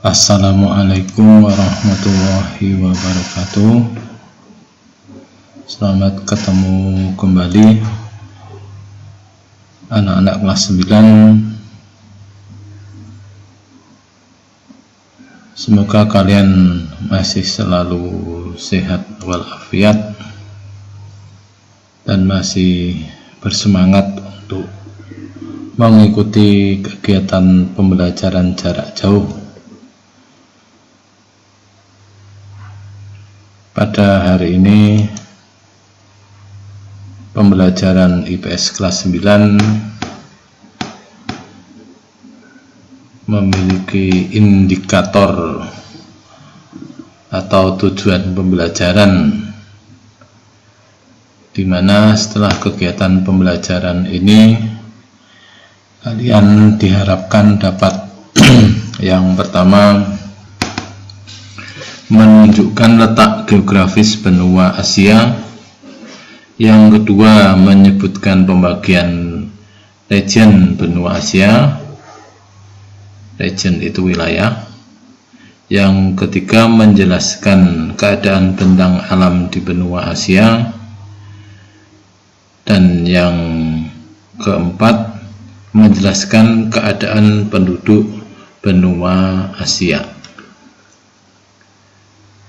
Assalamualaikum warahmatullahi wabarakatuh. Selamat ketemu kembali anak-anak kelas 9. Semoga kalian masih selalu sehat walafiat dan masih bersemangat untuk mengikuti kegiatan pembelajaran jarak jauh. Pada hari ini pembelajaran IPS kelas 9 memiliki indikator atau tujuan pembelajaran, di mana setelah kegiatan pembelajaran ini kalian diharapkan dapat yang pertama menunjukkan letak geografis benua Asia, yang kedua menyebutkan pembagian region benua Asia, region itu wilayah, yang ketiga menjelaskan keadaan bentang alam di benua Asia, dan yang keempat menjelaskan keadaan penduduk benua Asia.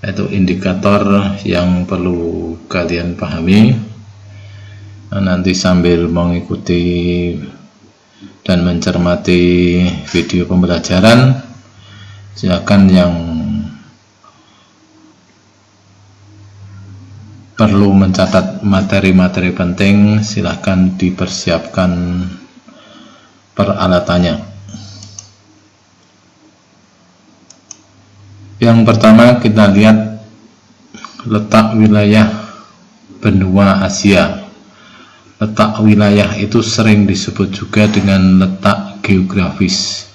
Itu indikator yang perlu kalian pahami. Nanti sambil mengikuti dan mencermati video pembelajaran, silakan yang perlu mencatat materi-materi penting silakan dipersiapkan peralatannya. Yang pertama kita lihat letak wilayah benua Asia. Letak wilayah itu sering disebut juga dengan letak geografis.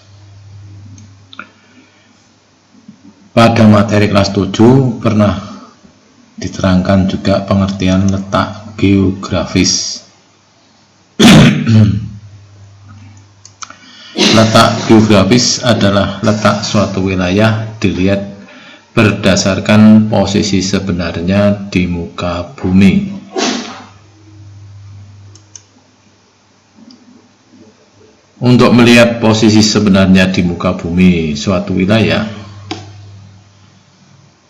Pada materi kelas 7 pernah diterangkan juga pengertian letak geografis. Letak geografis adalah letak suatu wilayah dilihat berdasarkan posisi sebenarnya di muka bumi. Untuk melihat posisi sebenarnya di muka bumi suatu wilayah,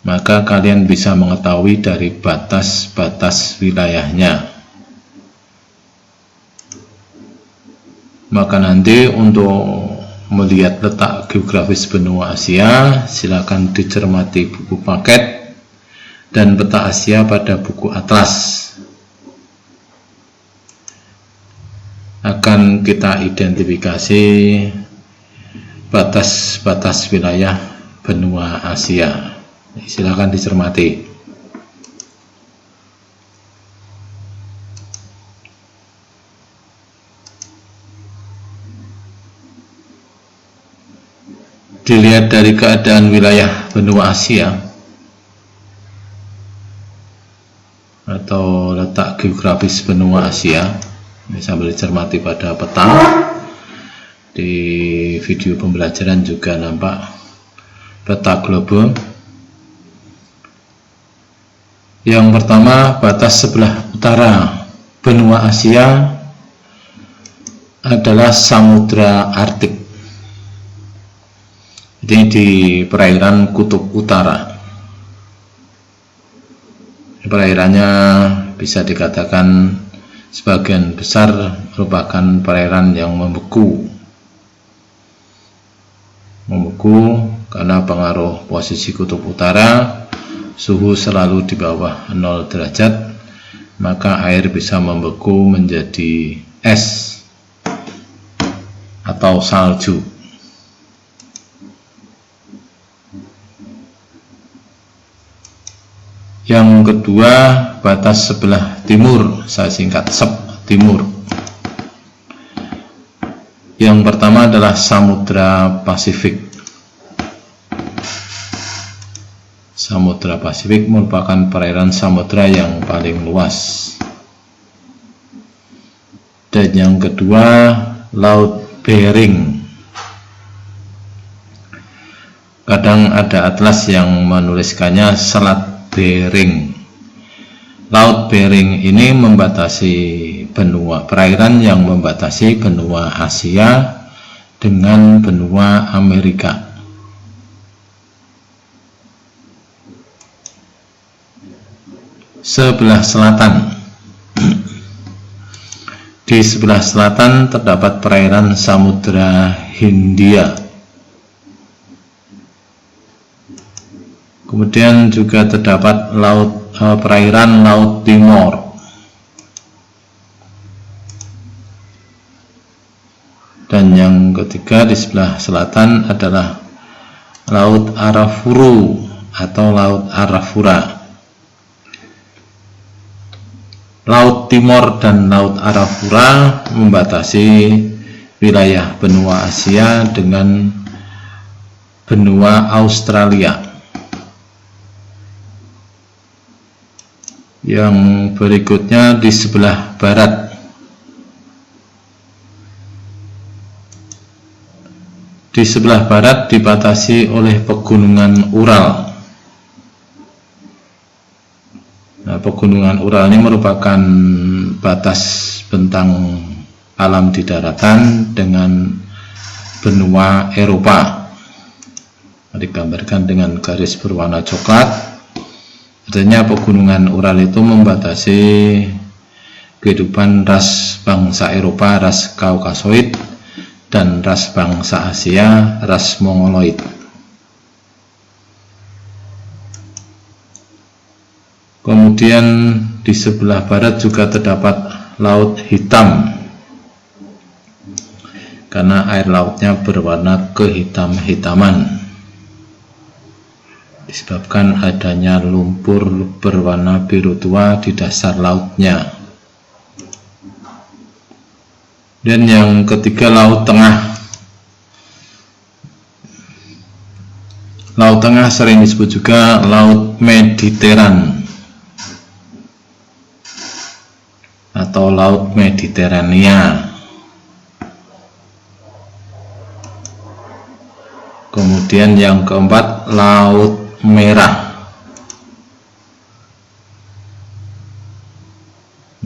maka kalian bisa mengetahui dari batas-batas wilayahnya. Maka nanti untuk melihat letak geografis benua Asia, silakan dicermati buku paket dan peta Asia pada buku atlas. Akan kita identifikasi batas-batas wilayah benua Asia. Silakan dicermati. Dilihat dari keadaan wilayah benua Asia atau letak geografis benua Asia, sambil dicermati pada peta. Di video pembelajaran juga nampak peta global. Yang pertama, batas sebelah utara benua Asia adalah Samudra Arktik. Ini di perairan Kutub Utara. Perairannya bisa dikatakan sebagian besar merupakan perairan yang membeku karena pengaruh posisi kutub utara, suhu selalu di bawah 0 derajat, maka air bisa membeku menjadi es atau salju. Yang kedua, batas sebelah timur, saya singkat SEP timur. Yang pertama adalah Samudra Pasifik. Samudra Pasifik merupakan perairan samudra yang paling luas. Dan yang kedua, Laut Bering. Kadang ada atlas yang menuliskannya Selat Bering. Laut Bering ini membatasi benua perairan yang membatasi benua Asia dengan benua Amerika. Sebelah selatan. Di sebelah selatan terdapat perairan Samudra Hindia. Kemudian juga terdapat perairan Laut Timor. Dan yang ketiga di sebelah selatan adalah Laut Arafuru atau Laut Arafura. Laut Timor dan Laut Arafura membatasi wilayah benua Asia dengan benua Australia. Yang berikutnya di sebelah barat. Di sebelah barat dibatasi oleh pegunungan Ural. Nah, pegunungan Ural ini merupakan batas bentang alam di daratan dengan benua Eropa. Digambarkan dengan garis berwarna coklat. Artinya pegunungan Ural itu membatasi kehidupan ras bangsa Eropa, ras Kaukasoid, dan ras bangsa Asia, ras Mongoloid. Kemudian di sebelah barat juga terdapat Laut Hitam, karena air lautnya berwarna kehitam-hitaman disebabkan adanya lumpur berwarna biru tua di dasar lautnya. Dan yang ketiga Laut Tengah. Laut Tengah sering disebut juga Laut Mediteran atau Laut Mediterania. Kemudian yang keempat Laut Merah.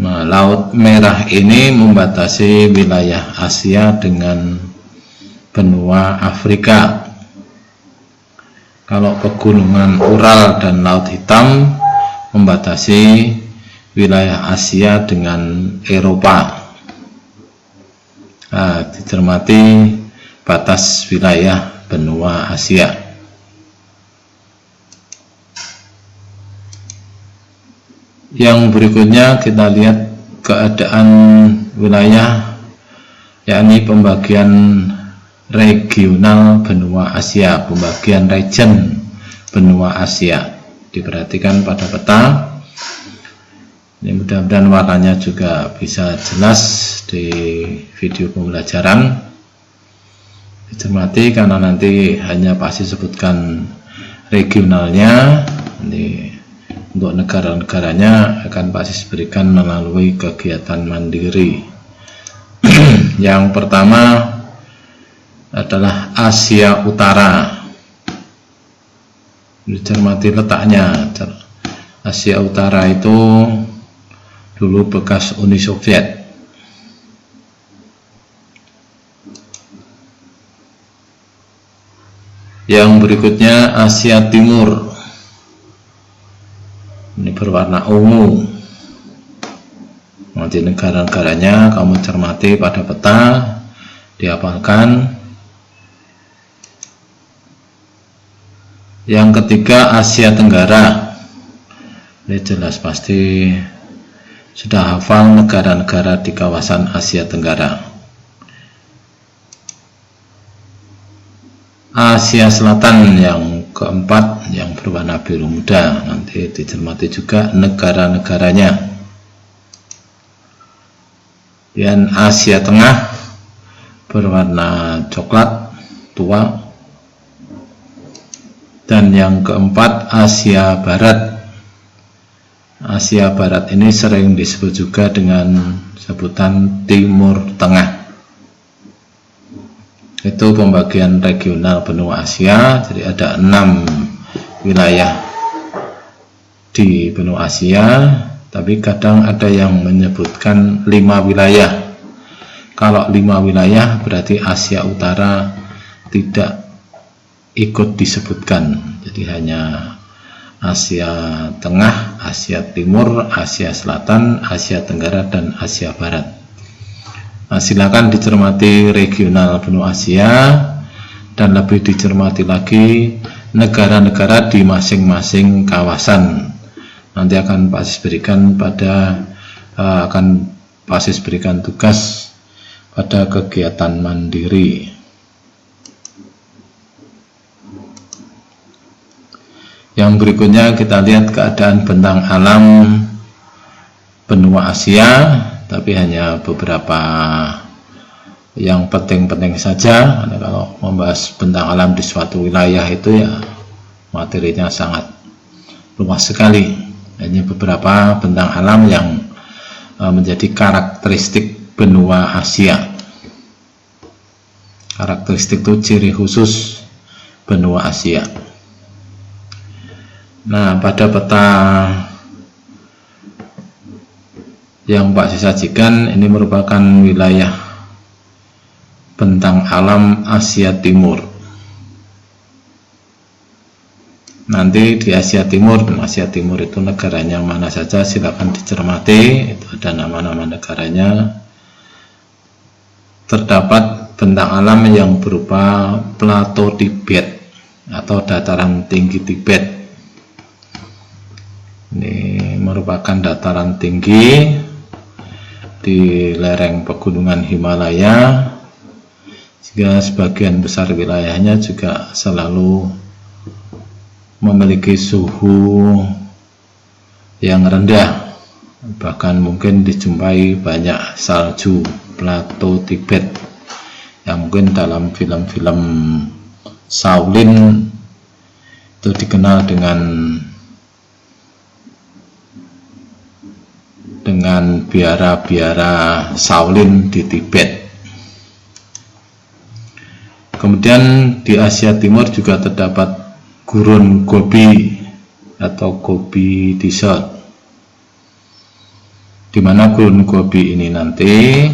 Nah, Laut Merah ini membatasi wilayah Asia dengan benua Afrika. Kalau pegunungan Ural dan Laut Hitam membatasi wilayah Asia dengan Eropa. Nah, dicermati batas wilayah benua Asia. Yang berikutnya kita lihat keadaan wilayah, yakni pembagian regional benua Asia, pembagian region benua Asia. Diperhatikan pada peta. Ini mudah-mudahan warnanya juga bisa jelas di video pembelajaran. Dicermati karena nanti hanya pasti sebutkan regionalnya. Ini untuk negara-negaranya akan pasti diberikan melalui kegiatan mandiri. Yang pertama adalah Asia Utara. Dicermati letaknya. Asia Utara itu dulu bekas Uni Soviet. Yang berikutnya Asia Timur. Ini berwarna ungu. Nanti negara-negaranya kamu cermati pada peta, dihafalkan. Yang ketiga Asia Tenggara. Ini jelas pasti sudah hafal negara-negara di kawasan Asia Tenggara. Asia Selatan yang keempat yang berwarna biru muda, nanti dicermati juga negara-negaranya. Dan Asia Tengah berwarna coklat tua. Dan yang keempat Asia Barat. Asia Barat ini sering disebut juga dengan sebutan Timur Tengah. Itu pembagian regional benua Asia. Jadi ada 6 wilayah di benua Asia, tapi kadang ada yang menyebutkan 5 wilayah. Kalau 5 wilayah berarti Asia Utara tidak ikut disebutkan, jadi hanya Asia Tengah, Asia Timur, Asia Selatan, Asia Tenggara, dan Asia Barat. Nah, silakan dicermati regional benua Asia, dan lebih dicermati lagi negara-negara di masing-masing kawasan. Nanti akan Pak Sis berikan tugas pada kegiatan mandiri. Yang berikutnya kita lihat keadaan bentang alam benua Asia, tapi hanya beberapa yang penting-penting saja. Karena kalau membahas bentang alam di suatu wilayah itu ya materinya sangat luas sekali. Hanya beberapa bentang alam yang menjadi karakteristik benua Asia. Karakteristik itu ciri khusus benua Asia. Nah, pada peta yang Pak Sis sajikan ini merupakan wilayah bentang alam Asia Timur. Nanti di Asia Timur itu negaranya mana saja silakan dicermati, itu ada nama-nama negaranya. Terdapat bentang alam yang berupa plato Tibet atau dataran tinggi Tibet. Ini merupakan dataran tinggi di lereng pegunungan Himalaya, sehingga sebagian besar wilayahnya juga selalu memiliki suhu yang rendah, bahkan mungkin dijumpai banyak salju plato Tibet yang mungkin dalam film-film Shaolin itu dikenal dengan biara-biara Shaolin di Tibet. Kemudian di Asia Timur juga terdapat Gurun Gobi atau Gobi Desert, di mana Gurun Gobi ini nanti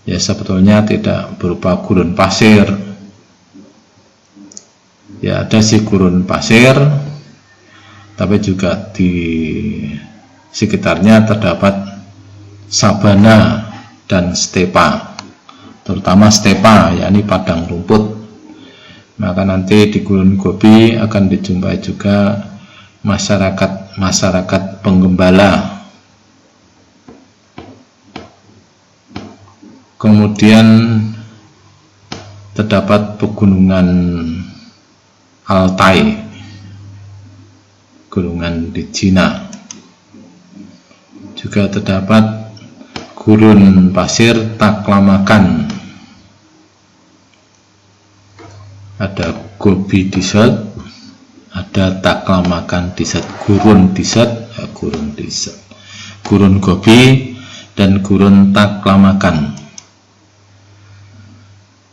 ya sebetulnya tidak berupa gurun pasir. Ya ada sih gurun pasir, tapi juga di sekitarnya terdapat sabana dan stepa, terutama stepa yakni padang rumput. Maka nanti di Gurun Gobi akan dijumpai juga masyarakat penggembala. Kemudian terdapat pegunungan Altai, gunungan di Cina. Juga terdapat gurun pasir Taklamakan. Ada Gobi Desert, ada Taklamakan Desert, Gurun Gobi dan Gurun Taklamakan.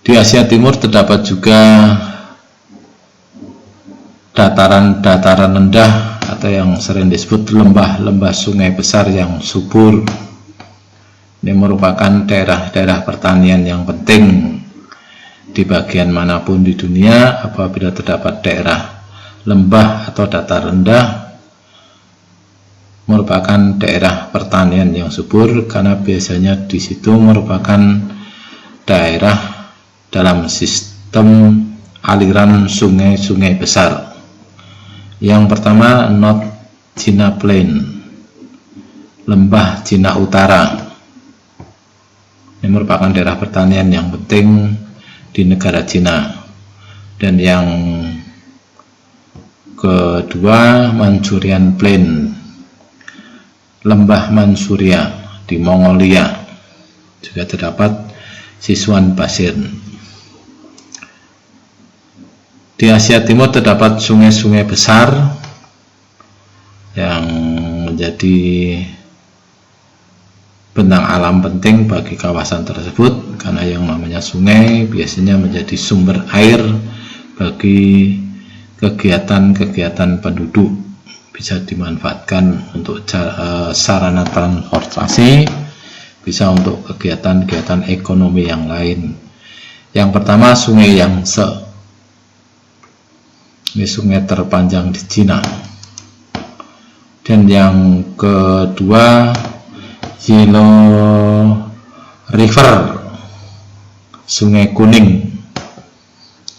Di Asia Timur terdapat juga dataran-dataran rendah atau yang sering disebut lembah-lembah sungai besar yang subur. Ini merupakan daerah-daerah pertanian yang penting di bagian manapun di dunia. Apabila terdapat daerah lembah atau datar rendah, merupakan daerah pertanian yang subur, karena biasanya di situ merupakan daerah dalam sistem aliran sungai-sungai besar. Yang pertama, North China Plain, lembah Cina Utara. Ini merupakan daerah pertanian yang penting di negara Cina. Dan yang kedua, Manchurian Plain, lembah Manchuria di Mongolia. Juga terdapat Sichuan Basin. Di Asia Timur terdapat sungai-sungai besar yang menjadi bentang alam penting bagi kawasan tersebut, karena yang namanya sungai biasanya menjadi sumber air bagi kegiatan-kegiatan penduduk, bisa dimanfaatkan untuk sarana transportasi, bisa untuk kegiatan-kegiatan ekonomi yang lain. Yang pertama, Sungai Yangtze. Ini sungai terpanjang di Cina. Dan yang kedua, Yellow River, Sungai Kuning.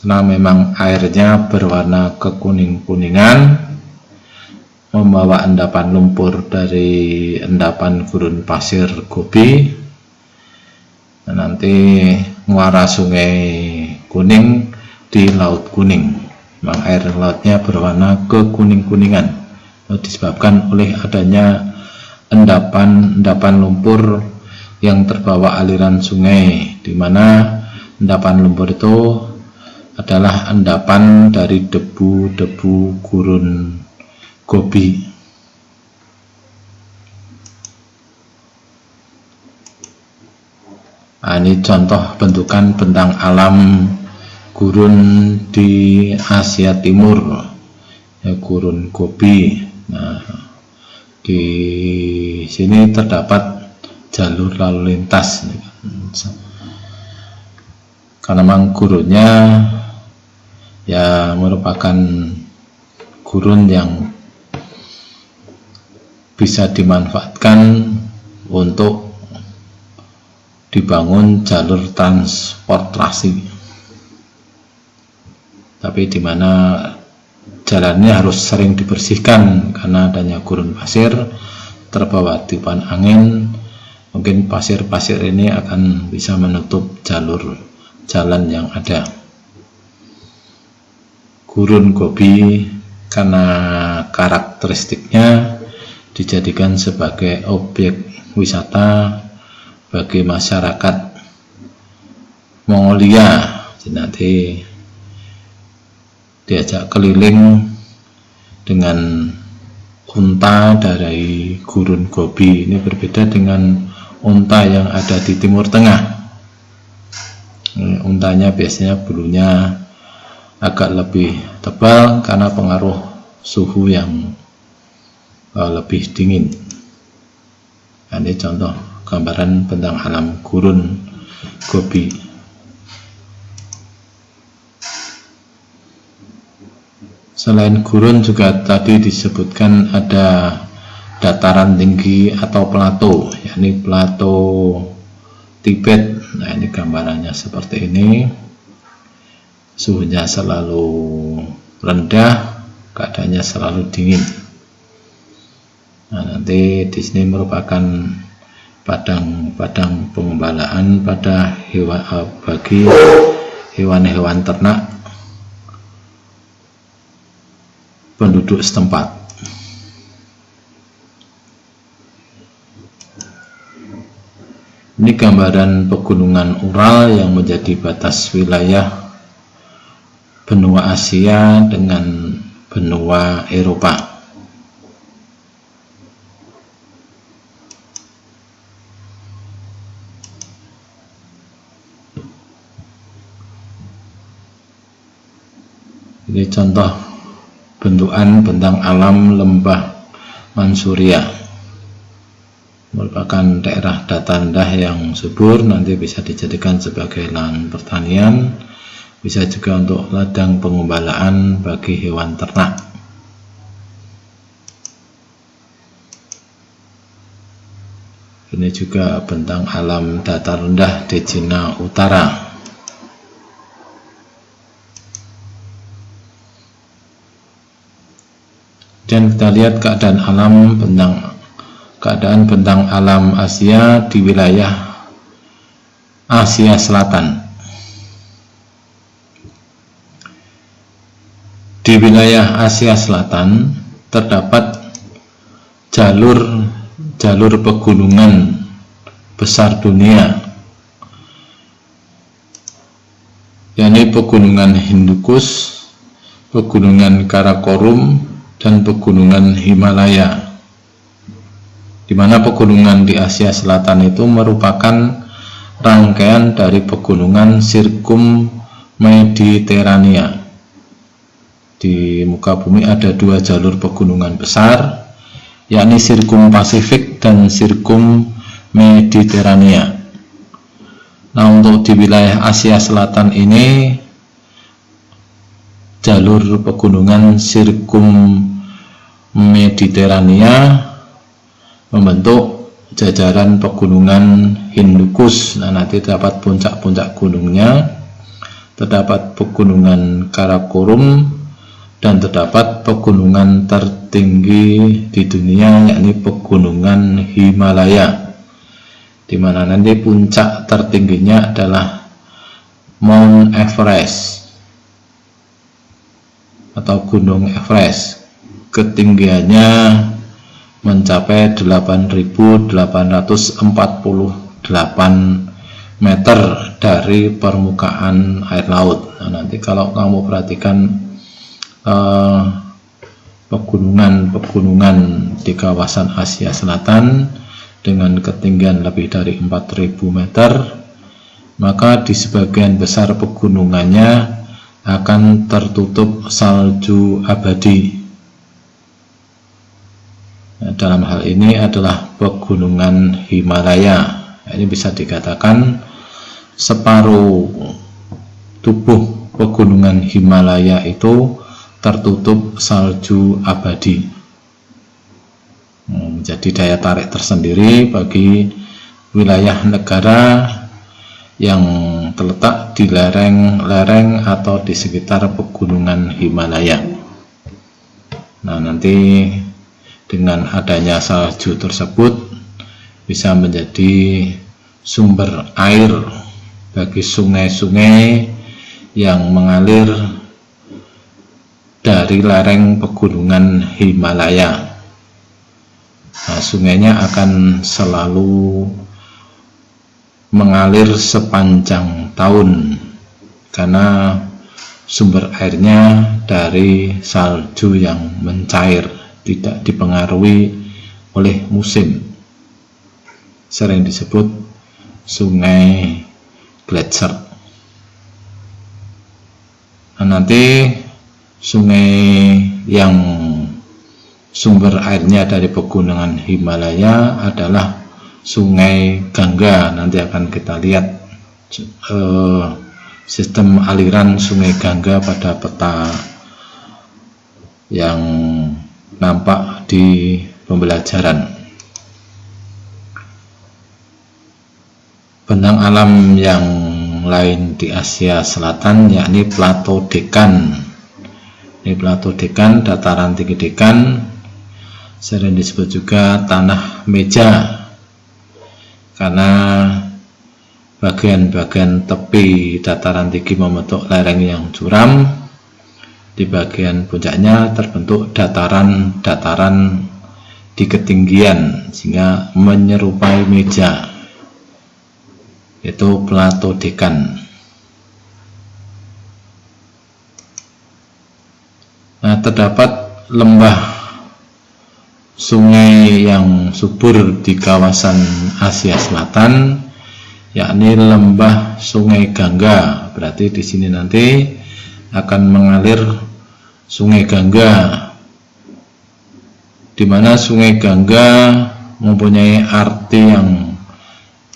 Karena memang airnya berwarna kekuning-kuningan, membawa endapan lumpur dari endapan gurun pasir Gobi. Dan nanti muara Sungai Kuning di Laut Kuning. Memang air lautnya berwarna kekuning-kuningan, disebabkan oleh adanya endapan lumpur yang terbawa aliran sungai, di mana endapan lumpur itu adalah endapan dari debu-debu gurun Gobi. Nah, ini contoh bentukan bentang alam gurun di Asia Timur, ya, gurun Gobi. Nah, di sini terdapat jalur lalu lintas, karena memang gurunnya ya merupakan gurun yang bisa dimanfaatkan untuk dibangun jalur transportasi. Tapi di mana jalannya harus sering dibersihkan karena adanya gurun pasir, terbawa tiupan angin, mungkin pasir-pasir ini akan bisa menutup jalur jalan yang ada. Gurun Gobi karena karakteristiknya dijadikan sebagai objek wisata bagi masyarakat Mongolia. Jadi nanti diajak keliling dengan unta dari gurun Gobi. Ini berbeda dengan unta yang ada di Timur Tengah. Untanya biasanya bulunya agak lebih tebal karena pengaruh suhu yang lebih dingin. Ini contoh gambaran bentang alam gurun Gobi. Selain gurun juga tadi disebutkan ada dataran tinggi atau plato, yakni plato Tibet. Nah, ini gambarannya seperti ini. Suhunya selalu rendah, keadaannya selalu dingin. Nah, nanti di sini merupakan padang pengembalaan pada bagi hewan-hewan ternak penduduk setempat. Ini gambaran pegunungan Ural yang menjadi batas wilayah benua Asia dengan benua Eropa. Ini contoh bentukan bentang alam lembah Mansuria, merupakan daerah dataran rendah yang subur, nanti bisa dijadikan sebagai lahan pertanian, bisa juga untuk ladang pengembalaan bagi hewan ternak. Ini juga bentang alam datar rendah di Cina Utara. Dan kita lihat keadaan bentang alam Asia di wilayah Asia Selatan. Di wilayah Asia Selatan terdapat jalur pegunungan besar dunia, yakni pegunungan Hindukush, pegunungan Karakorum, dan pegunungan Himalaya. di mana pegunungan di Asia Selatan itu merupakan rangkaian dari pegunungan Sirkum Mediterania. Di muka bumi ada dua jalur pegunungan besar, yakni Sirkum Pasifik dan Sirkum Mediterania. Nah, untuk di wilayah Asia Selatan ini, jalur pegunungan Sirkum Mediterania membentuk jajaran pegunungan Hindukush. Nah, nanti terdapat puncak-puncak gunungnya, terdapat pegunungan Karakorum, dan terdapat pegunungan tertinggi di dunia, yakni pegunungan Himalaya, di mana nanti puncak tertingginya adalah Mount Everest atau Gunung Everest. Ketinggiannya mencapai 8.848 meter dari permukaan air laut. Nah, nanti kalau kamu perhatikan pegunungan di kawasan Asia Selatan dengan ketinggian lebih dari 4.000 meter, maka di sebagian besar pegunungannya akan tertutup salju abadi. Nah, dalam hal ini adalah pegunungan Himalaya. Ini bisa dikatakan separuh tubuh pegunungan Himalaya itu tertutup salju abadi. Menjadi daya tarik tersendiri bagi wilayah negara yang terletak di lereng-lereng atau di sekitar pegunungan Himalaya. Nah, nanti dengan adanya salju tersebut bisa menjadi sumber air bagi sungai-sungai yang mengalir dari lereng pegunungan Himalaya. Nah, sungainya akan selalu mengalir sepanjang tahun karena sumber airnya dari salju yang mencair, tidak dipengaruhi oleh musim. Sering disebut sungai gletser. Nah, nanti sungai yang sumber airnya dari pegunungan Himalaya adalah Sungai Gangga. Nanti akan kita lihat sistem aliran Sungai Gangga pada peta yang nampak di pembelajaran. Bentang alam yang lain di Asia Selatan yakni Plato Dekan. Ini Plato Dekan, dataran tinggi Dekan, sering disebut juga tanah meja karena bagian-bagian tepi dataran tinggi membentuk lereng yang curam. Di bagian puncaknya terbentuk dataran-dataran di ketinggian sehingga menyerupai meja, yaitu Plato Dekan. Nah, terdapat lembah sungai yang subur di kawasan Asia Selatan, yakni lembah Sungai Gangga. Berarti di sini nanti akan mengalir Sungai Gangga, di mana Sungai Gangga mempunyai arti yang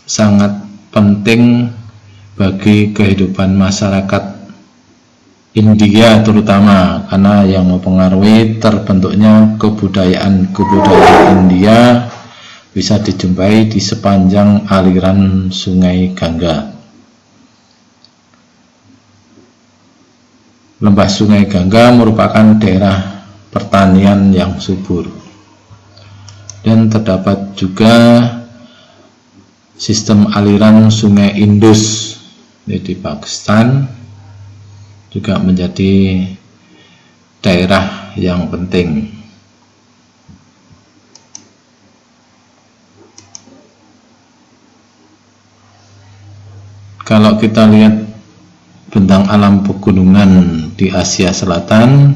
sangat penting bagi kehidupan masyarakat India terutama, karena yang mempengaruhi terbentuknya kebudayaan India bisa dijumpai di sepanjang aliran Sungai Gangga. Lembah Sungai Gangga merupakan daerah pertanian yang subur, dan terdapat juga sistem aliran Sungai Indus di Pakistan juga menjadi daerah yang penting. Kalau kita lihat bentang alam pegunungan di Asia Selatan,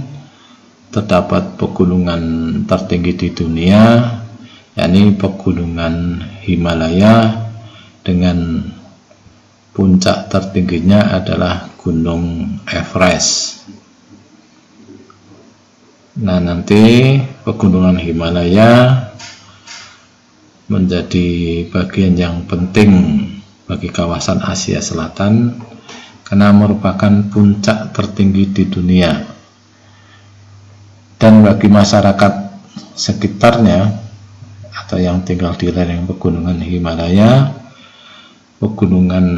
terdapat pegunungan tertinggi di dunia yakni pegunungan Himalaya dengan puncak tertingginya adalah Gunung Everest. Nah, nanti pegunungan Himalaya menjadi bagian yang penting bagi kawasan Asia Selatan karena merupakan puncak tertinggi di dunia. Dan bagi masyarakat sekitarnya atau yang tinggal di lereng pegunungan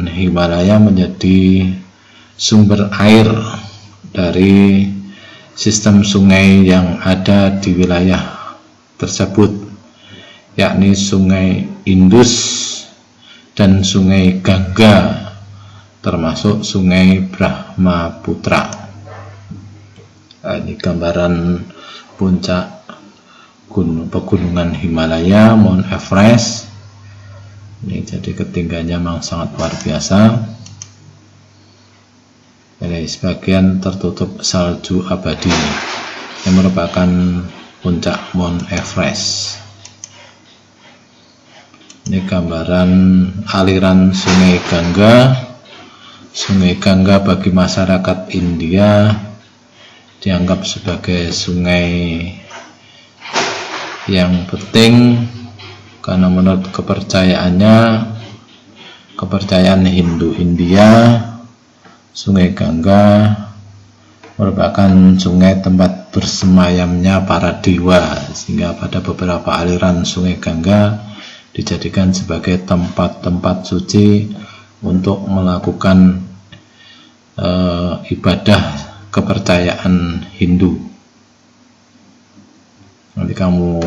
Himalaya menjadi sumber air dari sistem sungai yang ada di wilayah tersebut, yakni Sungai Indus dan Sungai Gangga, termasuk Sungai Brahmaputra. Nah, ini gambaran puncak pegunungan Himalaya, Mount Everest. Ini jadi ketinggiannya memang sangat luar biasa. Ini sebagian tertutup salju abadi yang merupakan puncak Mount Everest. Ini gambaran aliran Sungai Gangga. Sungai Gangga bagi masyarakat India dianggap sebagai sungai yang penting karena menurut kepercayaan Hindu India, Sungai Gangga merupakan sungai tempat bersemayamnya para dewa, sehingga pada beberapa aliran Sungai Gangga dijadikan sebagai tempat-tempat suci untuk melakukan ibadah kepercayaan Hindu. Nanti kamu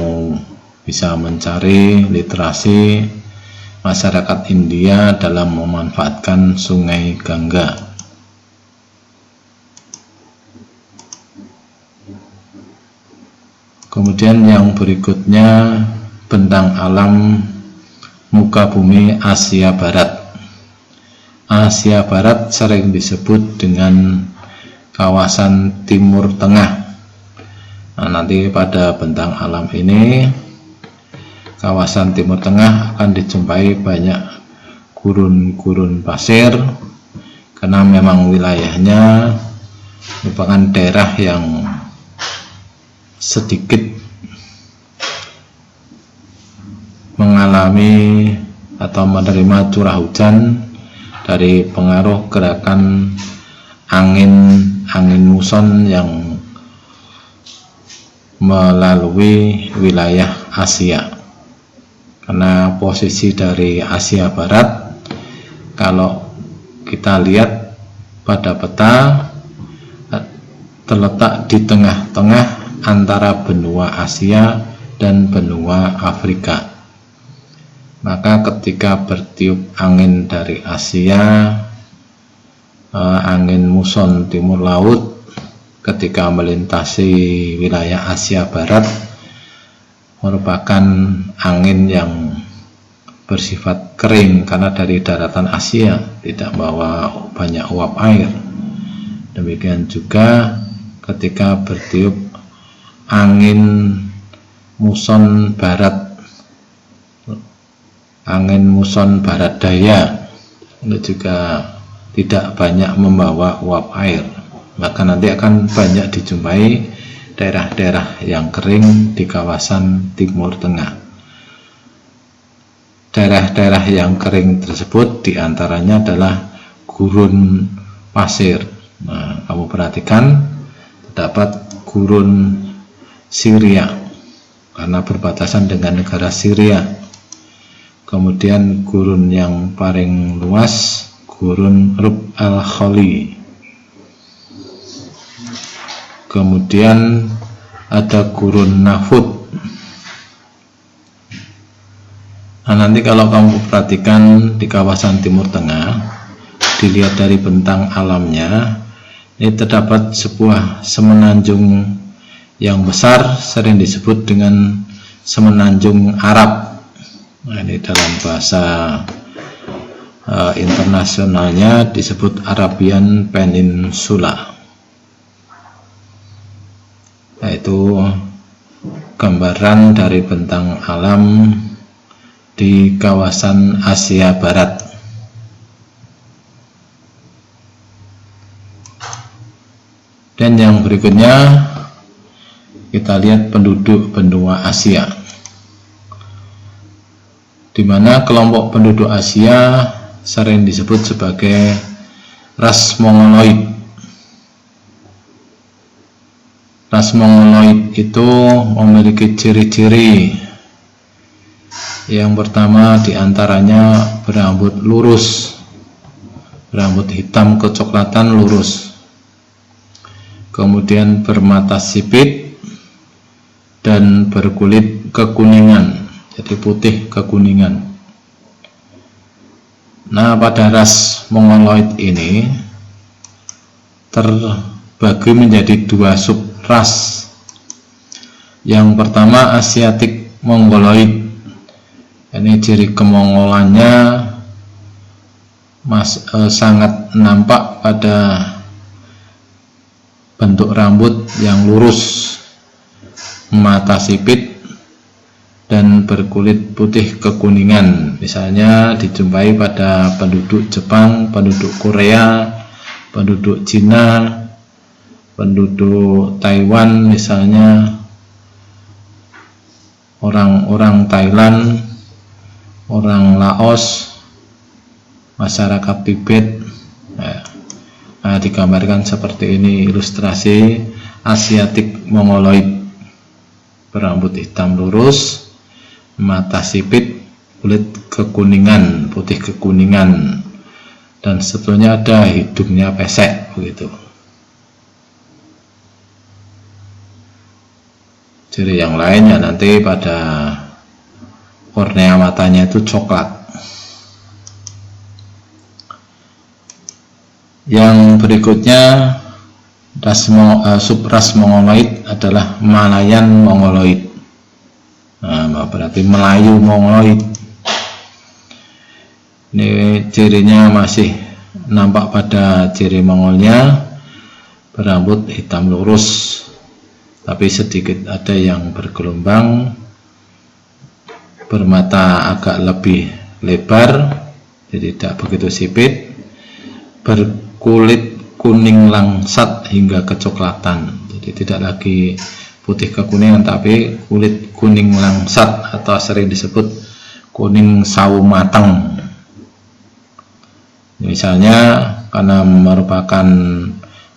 bisa mencari literasi masyarakat India dalam memanfaatkan Sungai Gangga. Kemudian yang berikutnya, bentang alam muka bumi Asia Barat. Asia Barat sering disebut dengan kawasan Timur Tengah. Nah, nanti pada bentang alam ini, kawasan Timur Tengah akan dijumpai banyak gurun-gurun pasir karena memang wilayahnya merupakan daerah yang sedikit mengalami atau menerima curah hujan dari pengaruh gerakan angin muson yang melalui wilayah Asia. Karena posisi dari Asia Barat, kalau kita lihat pada peta, terletak di tengah-tengah antara benua Asia dan benua Afrika. Maka ketika bertiup angin dari Asia, angin muson timur laut, ketika melintasi wilayah Asia Barat, merupakan angin yang bersifat kering karena dari daratan Asia tidak bawa banyak uap air. Demikian juga ketika bertiup angin muson barat, angin muson barat daya, itu juga tidak banyak membawa uap air. Maka nanti akan banyak dijumpai daerah-daerah yang kering di kawasan Timur Tengah. Daerah-daerah yang kering tersebut diantaranya adalah gurun pasir. Nah, kamu perhatikan terdapat gurun Syria karena berbatasan dengan negara Syria. Kemudian gurun yang paling luas, gurun Rub al-Khali. Kemudian ada gurun Nafud. Nah, nanti kalau kamu perhatikan di kawasan Timur Tengah, dilihat dari bentang alamnya, ini terdapat sebuah semenanjung yang besar, sering disebut dengan semenanjung Arab. Nah, ini dalam bahasa internasionalnya disebut Arabian Peninsula. Yaitu gambaran dari bentang alam di kawasan Asia Barat. Dan yang berikutnya kita lihat penduduk benua Asia, di mana kelompok penduduk Asia sering disebut sebagai ras Mongoloid. Ras Mongoloid itu memiliki ciri-ciri. Yang pertama diantaranya berambut lurus, berambut hitam kecoklatan lurus, kemudian bermata sipit dan berkulit kekuningan, jadi putih kekuningan. Nah, pada ras Mongoloid ini terbagi menjadi dua subras. Yang pertama Asiatic Mongoloid. Ini ciri kemongolannya sangat nampak pada bentuk rambut yang lurus, mata sipit, dan berkulit putih kekuningan. Misalnya dijumpai pada penduduk Jepang, penduduk Korea, penduduk Cina, penduduk Taiwan, misalnya orang-orang Thailand, orang Laos, masyarakat Tibet. Nah, digambarkan seperti ini ilustrasi Asiatic Mongoloid, berambut hitam lurus, mata sipit, kulit kekuningan, putih kekuningan, dan sebetulnya ada hidungnya pesek begitu. Ciri yang lainnya nanti pada kornea matanya itu coklat. Yang berikutnya subras Mongoloid adalah Malayan Mongoloid. Nah, berarti Melayu Mongoloid. Ini cirinya masih nampak pada ciri Mongolnya, berambut hitam lurus, tapi sedikit ada yang bergelombang, bermata agak lebih lebar, jadi tidak begitu sipit, berkulit kuning langsat hingga kecoklatan, jadi tidak lagi putih kekuningan tapi kulit kuning langsat atau sering disebut kuning sawo matang. Misalnya karena merupakan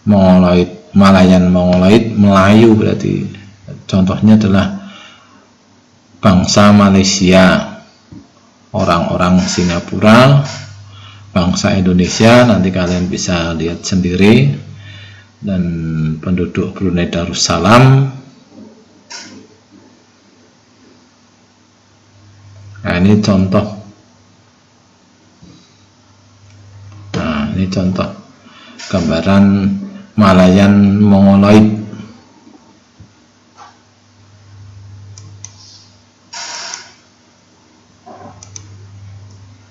Mongoloid, Malayan Mongoloid, Melayu berarti. Contohnya adalah bangsa Malaysia, orang-orang Singapura, bangsa Indonesia, nanti kalian bisa lihat sendiri, dan penduduk Brunei Darussalam. Nah, ini contoh. Nah, ini contoh gambaran Malayan Mongoloid.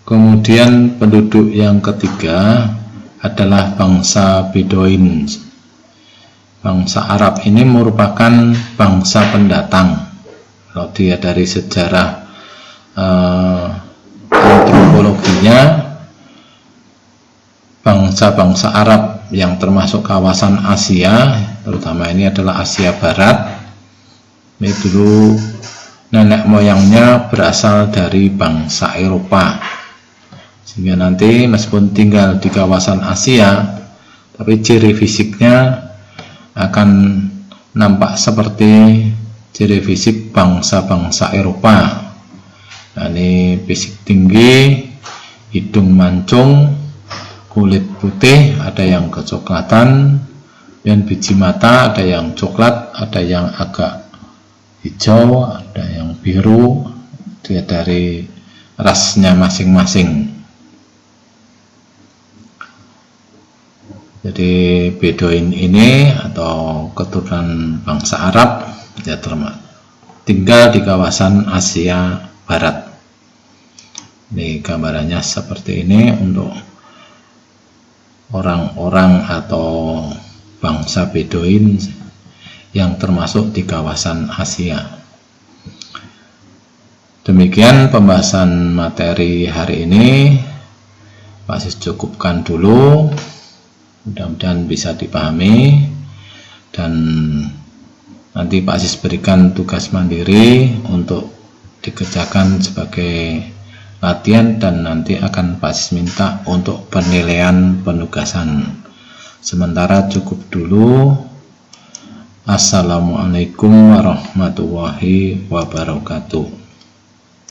Kemudian penduduk yang ketiga adalah bangsa Bedoin. Bangsa Arab ini merupakan bangsa pendatang. Kalau dia dari sejarah antropologinya, bangsa-bangsa Arab yang termasuk kawasan Asia, terutama ini adalah Asia Barat, ini dulu nenek moyangnya berasal dari bangsa Eropa, sehingga nanti meskipun tinggal di kawasan Asia, tapi ciri fisiknya akan nampak seperti ciri fisik bangsa-bangsa Eropa. Nah, ini fisik tinggi, hidung mancung, kulit putih, ada yang kecoklatan, dan biji mata ada yang coklat, ada yang agak hijau, ada yang biru. Dia dari rasnya masing-masing. Jadi Bedoin ini atau keturunan bangsa Arab ya tinggal di kawasan Asia Barat. Ini gambarannya seperti ini untuk orang-orang atau bangsa Bedoin yang termasuk di kawasan Asia. Demikian pembahasan materi hari ini. Pak Sis cukupkan dulu, mudah-mudahan bisa dipahami, dan nanti Pak Sis berikan tugas mandiri untuk dikerjakan sebagai latihan, dan nanti akan Pak Sis minta untuk penilaian penugasan. Sementara cukup dulu. Assalamualaikum warahmatullahi wabarakatuh.